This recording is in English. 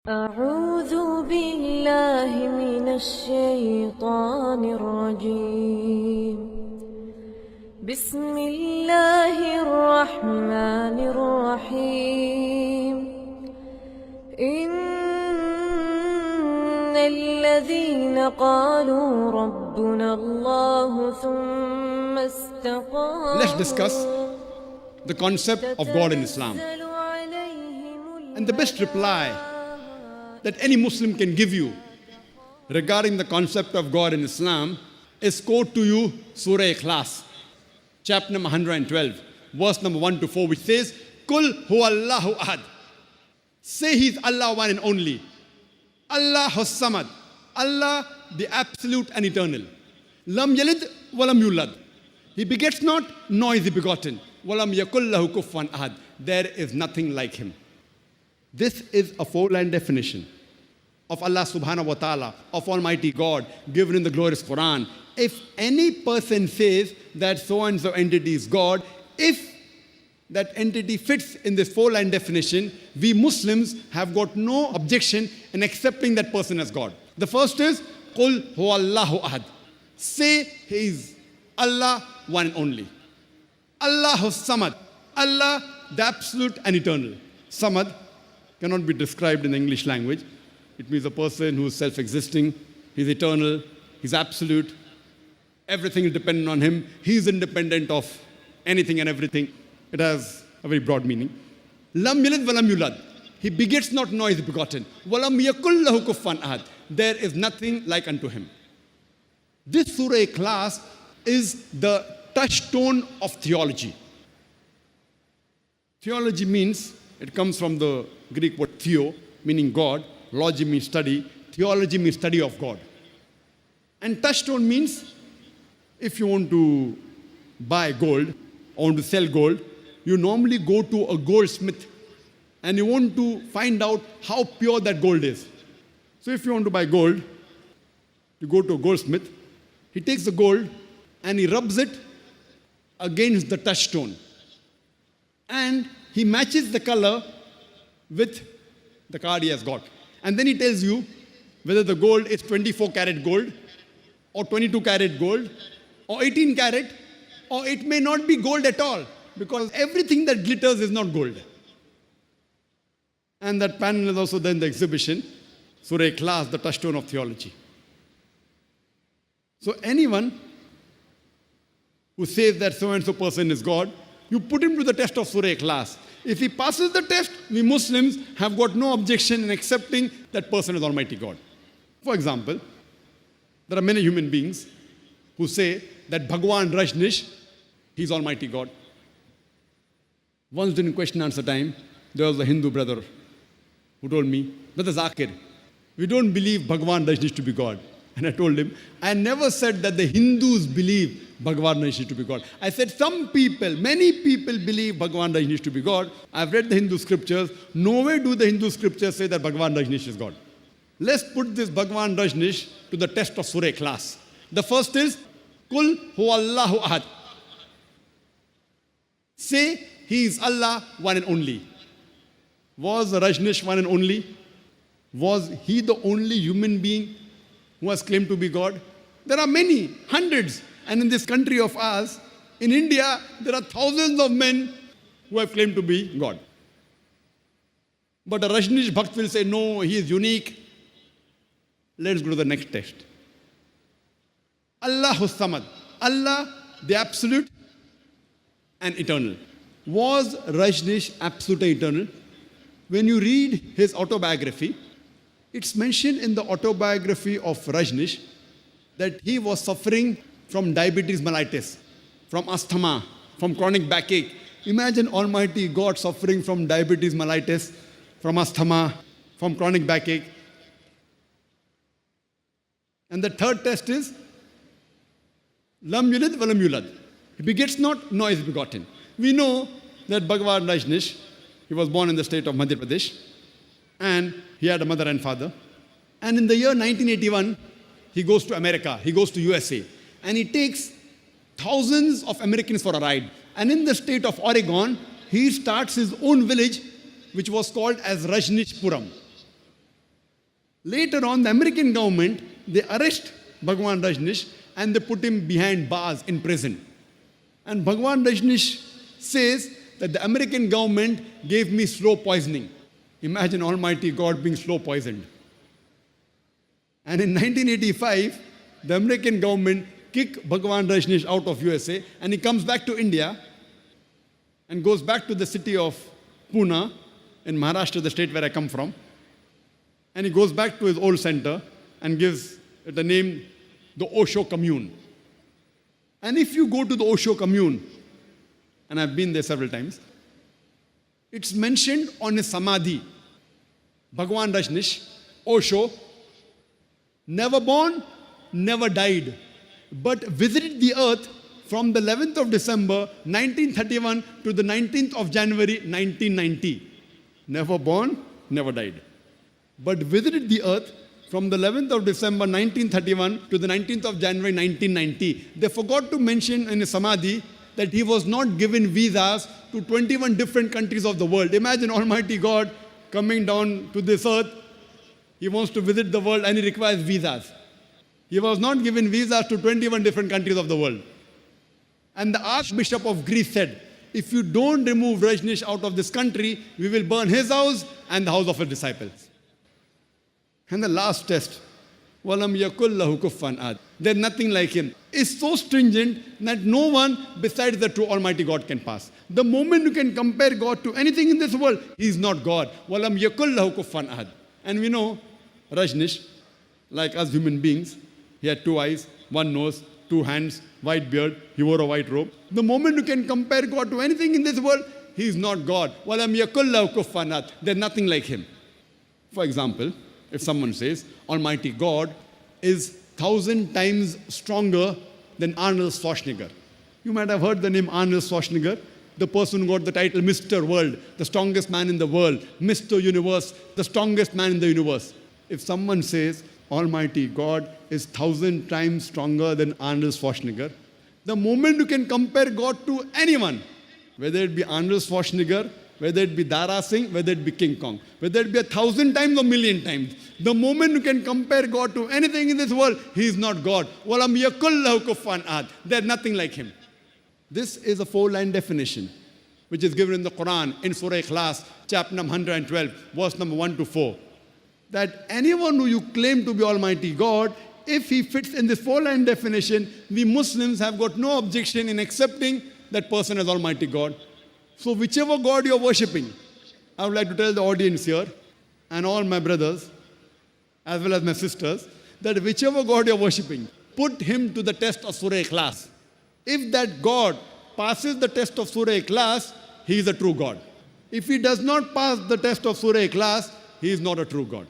أعوذ بالله من الشيطان الرجيم بسم الله الرحمن الرحيم إن الذين قالوا ربنا الله ثم استقاموا Let's discuss the concept of God in Islam. And the best reply that any Muslim can give you regarding the concept of God in Islam is quote to you Surah Ikhlas, chapter number 112, verse number 1 to 4, which says, Kul huwallahu ahad. Say He is Allah one and only. Allah has-samad. Allah the absolute and eternal. Lam yalid walam yulad. He begets not, nor is He begotten. Walam yakul lahu kufuwan ahad. There is nothing like Him. This is a four-line definition of Allah subhanahu wa ta'ala, of Almighty God, given in the glorious Quran. If any person says that so-and-so entity is God, if that entity fits in this four-line definition, we Muslims have got no objection in accepting that person as God. The first is, Qul huwallahu ahad. Say He is Allah, one and only. Allah has-samad. Allah, the absolute and eternal. Samad cannot be described in the English language. It means a person who is self-existing, He's eternal, He's absolute, everything is dependent on Him, He is independent of anything and everything. It has a very broad meaning. Lam yalid walam yulad. He begets not, nor is begotten. Walam yakul lahu kufuwan ahad. There is nothing like unto Him. This Surah Ikhlas is the touchstone of theology. Theology means, it comes from the Greek word theo, meaning God. Logy means study. Theology means study of God. And touchstone means, if you want to buy gold or want to sell gold, you normally go to a goldsmith and you want to find out how pure that gold is. So if you want to buy gold, you go to a goldsmith, he takes the gold and he rubs it against the touchstone. And he matches the color with the card he has got. And then he tells you whether the gold is 24 karat gold or 22 karat gold or 18 karat, or it may not be gold at all, because everything that glitters is not gold. And that panel is also there in the exhibition, Surah Ikhlas, the touchstone of theology. So anyone who says that so-and-so person is God, you put him to the test of Surah Ikhlas. If he passes the test, we Muslims have got no objection in accepting that person as Almighty God. For example, there are many human beings who say that Bhagwan Rajnish, He's Almighty God. Once during question answer time, there was a Hindu brother who told me, Dr Zakir, we don't believe Bhagwan Rajnish to be God. And I told him, I never said that the Hindus believe Bhagwan Rajnish to be God. I said some people, many people believe Bhagwan Rajnish to be God. I've read the Hindu scriptures. Nowhere do the Hindu scriptures say that Bhagwan Rajnish is God. Let's put this Bhagwan Rajnish to the test of Surah Ikhlas. The first is, Kul huwallahu ahad. Say He is Allah, one and only. Was Rajnish one and only? Was he the only human being who has claimed to be God? There are many, hundreds. And in this country of ours, in India, there are thousands of men who have claimed to be God. But a Rajnish Bhakt will say, no, he is unique. Let's go to the next test. Allah has-samad. Allah, the absolute and eternal. Was Rajnish absolute and eternal? When you read his autobiography, it's mentioned in the autobiography of Rajnish that he was suffering from diabetes mellitus, from asthma, from chronic backache. Imagine Almighty God suffering from diabetes mellitus, from asthma, from chronic backache. And the third test is, Lam yulid walam yulad. He begets not, nor is begotten. We know that Bhagwan Rajnish, he was born in the state of Madhya Pradesh, and he had a mother and father. And in the year 1981, he goes to America, he goes to USA, and he takes thousands of Americans for a ride. And in the state of Oregon, he starts his own village, which was called as Rajnishpuram. Later on, the American government, they arrest Bhagwan Rajneesh and they put him behind bars in prison. And Bhagwan Rajneesh says that the American government gave me slow poisoning. Imagine Almighty God being slow poisoned. And in 1985, the American government kicked Bhagwan Rajneesh out of USA and he comes back to India and goes back to the city of Pune in Maharashtra, the state where I come from. And he goes back to his old center and gives it the name, the Osho Commune. And if you go to the Osho Commune, and I've been there several times, it's mentioned on his samadhi, Bhagwan Rajneesh, Osho, never born, never died, but visited the earth from the 11th of December 1931 to the 19th of January 1990. Never born, never died, but visited the earth from the 11th of December 1931 to the 19th of January 1990. They forgot to mention in his samadhi that he was not given visas to 21 different countries of the world. Imagine Almighty God coming down to this earth. He wants to visit the world and he requires visas. He was not given visas to 21 different countries of the world. And the Archbishop of Greece said, if you don't remove Rajneesh out of this country, we will burn his house and the house of his disciples. And the last test, وَلَمْ يَكُلْ لَهُ كُفًّا أَحَدٌ. There's nothing like him. It's so stringent that no one besides the true Almighty God can pass. The moment you can compare God to anything in this world, He is not God. وَلَمْ يَكُلْ لَهُ كُفًّا أَحَدٌ. And we know Rajneesh, like us human beings, he had 2 eyes, 1 nose, 2 hands, white beard, he wore a white robe. The moment you can compare God to anything in this world, He is not God. وَلَمْ يَكُلْ لَهُ كُفًّا أَحَدٌ. There's nothing like Him. For example, if someone says, Almighty God is 1,000 times stronger than Arnold Schwarzenegger. You might have heard the name Arnold Schwarzenegger, the person who got the title Mr. World, the strongest man in the world, Mr. Universe, the strongest man in the universe. If someone says, Almighty God is 1,000 times stronger than Arnold Schwarzenegger, the moment you can compare God to anyone, whether it be Arnold Schwarzenegger, whether it be Dara Singh, whether it be King Kong, whether it be 1,000 times or 1,000,000 times, the moment you can compare God to anything in this world, He is not God. وَلَمْ يَكُلْ لَهُ كُفًّا أَحَدٌ. There's nothing like Him. This is a 4-line definition, which is given in the Quran, in Surah Ikhlas, chapter number 112, verse number 1 to 4. That anyone who you claim to be Almighty God, if he fits in this 4-line definition, we Muslims have got no objection in accepting that person as Almighty God. So whichever God you're worshipping, I would like to tell the audience here, and all my brothers, as well as my sisters, that whichever God you're worshipping, put him to the test of Surah Ikhlas. If that God passes the test of Surah Ikhlas, he is a true God. If he does not pass the test of Surah Ikhlas, he is not a true God.